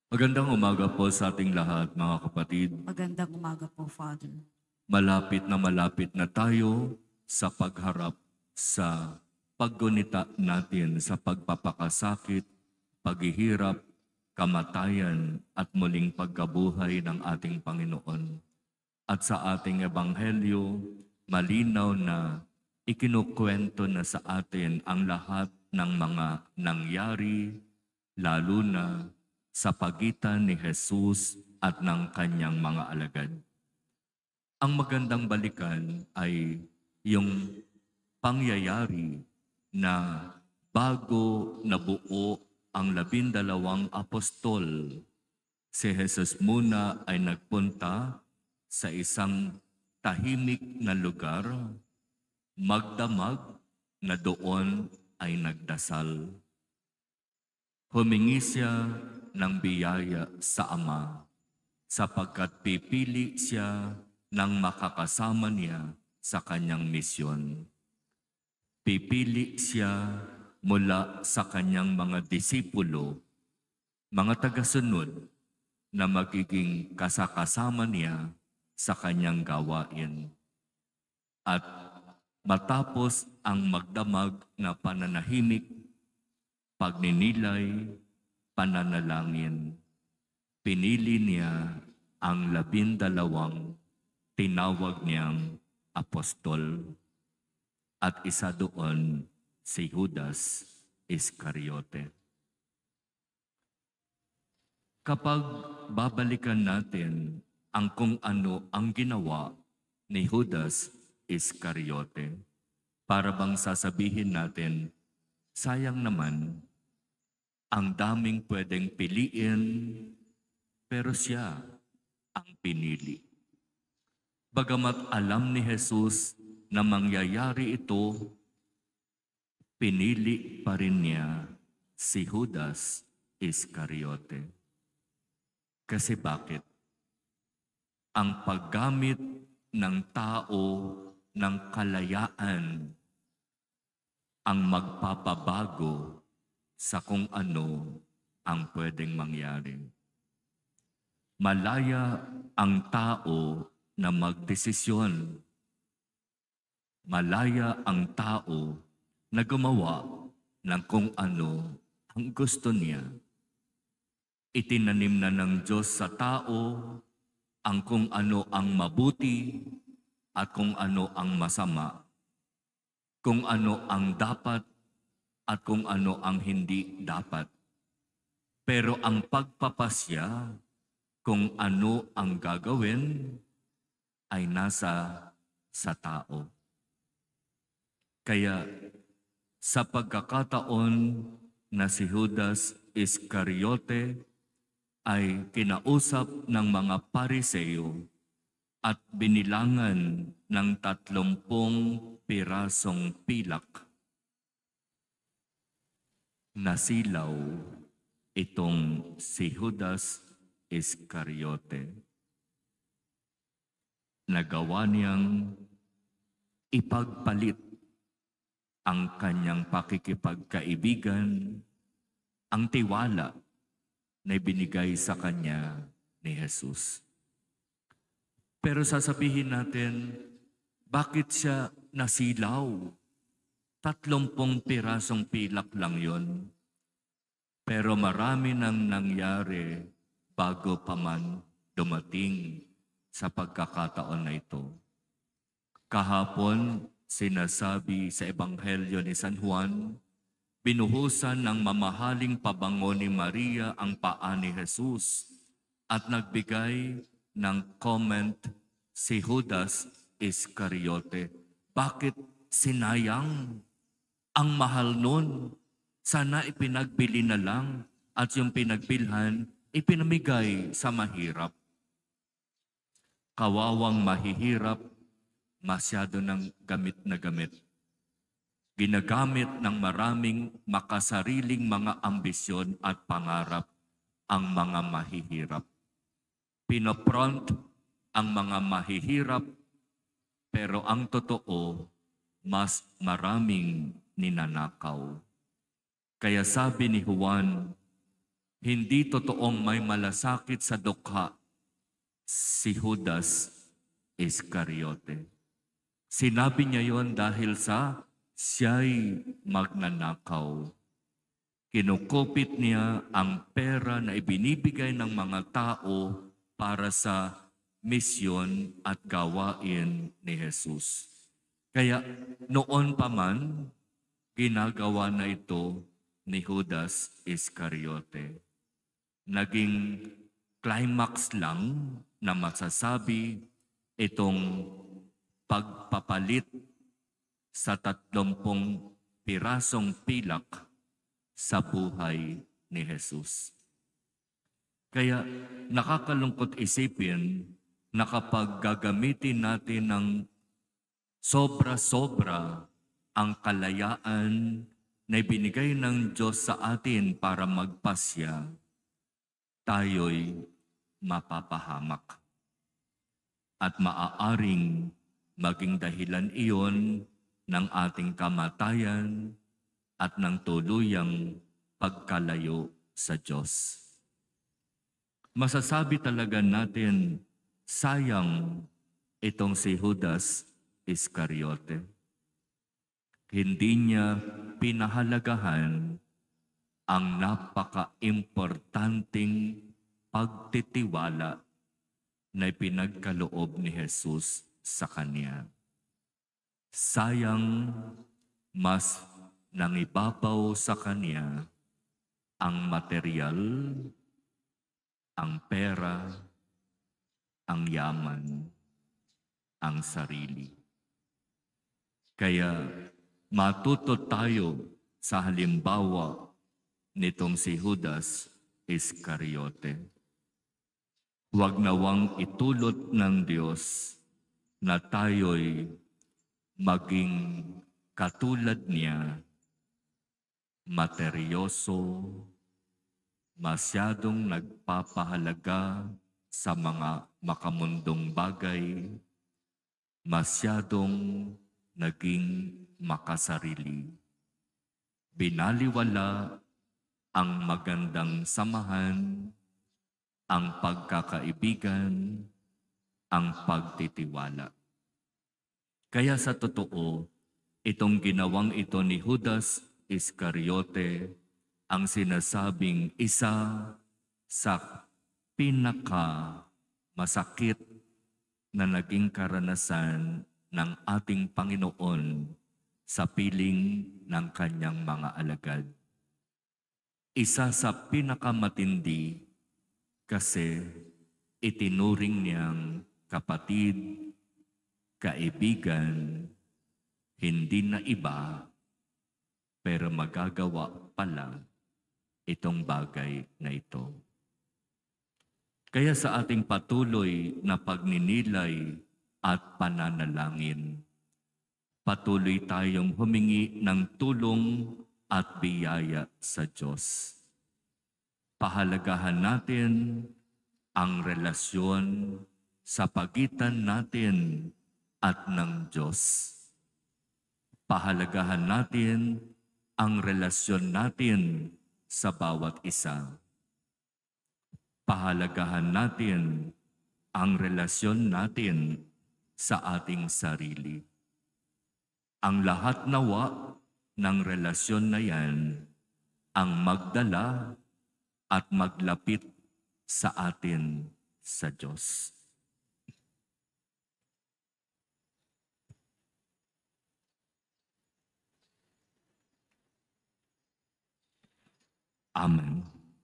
Magandang umaga po sa ating lahat, mga kapatid. Magandang umaga po, Father. Malapit na tayo sa pagharap sa paggunita natin sa pagpapakasakit, paghihirap, kamatayan at muling pagkabuhay ng ating Panginoon. At sa ating ebanghelyo, malinaw na ikinukwento na sa atin ang lahat ng mga nangyari, lalo na sa pagitan ni Jesus at ng kanyang mga alagad. Ang magandang balikan ay yung pangyayari na bago nabuo ang 12 apostol, si Jesus muna ay nagpunta sa isang tahimik na lugar, magdamag na doon ay nagdasal. Humingi siya ng biyaya sa Ama sapagkat pipili siya ng makakasama niya sa kanyang misyon. Pipili siya mula sa kanyang mga disipulo, mga tagasunod na magiging kasakasama niya sa kanyang gawain. At matapos ang magdamag na pananahimik, pagninilay, pananalangin, pinili niya ang 12 tinawag niyang apostol at isa doon si Judas Iscariote. Kapag babalikan natin ang kung ano ang ginawa ni Judas Iscariote, para bang sasabihin natin, sayang naman, ang daming pwedeng piliin, pero siya ang pinili. Bagamat alam ni Jesus na mangyayari ito, pinili pa rin niya si Judas Iscariote. Kasi bakit? Ang paggamit ng tao ng kalayaan ang magpapabago sa kung ano ang pwedeng mangyari. Malaya ang tao na magdesisyon. Malaya ang tao na gumawa ng kung ano ang gusto niya. Itinanim na ng Diyos sa tao ang kung ano ang mabuti at kung ano ang masama, kung ano ang dapat at kung ano ang hindi dapat. Pero ang pagpapasya kung ano ang gagawin ay nasa sa tao. Kaya sa pagkakataon na si Judas Iscariote ay kinausap ng mga Pariseo at binilangan ng 30 pirasong pilak, nasilaw itong si Judas Iscariote. Nagawa niyang ipagpalit ang kanyang pakikipagkaibigan, ang tiwala na ibinigay sa kanya ni Jesus. Pero sasabihin natin, bakit siya nasilaw? 30 pirasong pilak lang yon. Pero marami nang nangyari bago pa man dumating sa pagkakataon na ito. Kahapon, sinasabi sa Ebanghelyo ni San Juan, binuhusan ng mamahaling pabango ni Maria ang paa ni Jesus at nagbigay ng comment si Judas Iscariote. Bakit sinayang? Ang mahal nun. Sana ipinagbili na lang at yung pinagbilhan, ipinamigay sa mahirap. Kawawang mahihirap, masyado ng gamit na gamit. Ginagamit ng maraming makasariling mga ambisyon at pangarap ang mga mahihirap. Pinopront ang mga mahihirap, pero ang totoo, mas maraming ninanakaw. Kaya sabi ni Juan, Hindi totoong may malasakit sa dukha si Judas Iscariote. Sinabi niya yon dahil sa siya'y magnanakaw. Kinukupit niya ang pera na ibinibigay ng mga tao para sa misyon at gawain ni Jesus. Kaya noon pa man, ginagawa na ito ni Judas Iscariote. Naging climax lang na masasabi itong pagpapalit sa 30 pirasong pilak sa buhay ni Jesus. Kaya nakakalungkot isipin na kapag gagamitin natin ng sobra-sobra ang kalayaan na ibinigay ng Diyos sa atin para magpasya, tayo'y mapapahamak. At maaaring maging dahilan iyon ng ating kamatayan at ng tuluyang pagkalayo sa Diyos. Masasabi talaga natin, sayang itong si Judas Iscariote. Hindi niya pinahalagahan ang napaka-importanting pagtitiwala na ipinagkaloob ni Jesus sa kanya. Sayang, mas nangibabaw sa kanya ang material, ang pera, ang yaman, ang sarili. Kaya matuto tayo sa halimbawa nitong si Judas Iscariote. Huwag nawang itulot ng Diyos na tayo'y maging katulad niya, materyoso, masyadong nagpapahalaga sa mga makamundong bagay, masyadong naging makasarili. Binaliwala ang magandang samahan, ang pagkakaibigan, ang pagtitiwala. Kaya sa totoo, itong ginawang ito ni Judas Iscariote ang sinasabing isa sa pinaka-masakit na naging karanasan ng ating Panginoon sa piling ng kanyang mga alagad. Isa sa pinakamatindi kasi itinuring niyang kapatid, kaibigan, hindi na iba, pero magagawa pala itong bagay na ito. Kaya sa ating patuloy na pagninilay at pananalangin, patuloy tayong humingi ng tulong at biyaya sa Diyos. Pahalagahan natin ang relasyon sa pagitan natin at ng Diyos. Pahalagahan natin ang relasyon natin sa bawat isa. Pahalagahan natin ang relasyon natin sa ating sarili. Ang lahat nawa ng relasyon na yan ang magdala at maglapit sa atin sa Diyos. Amen.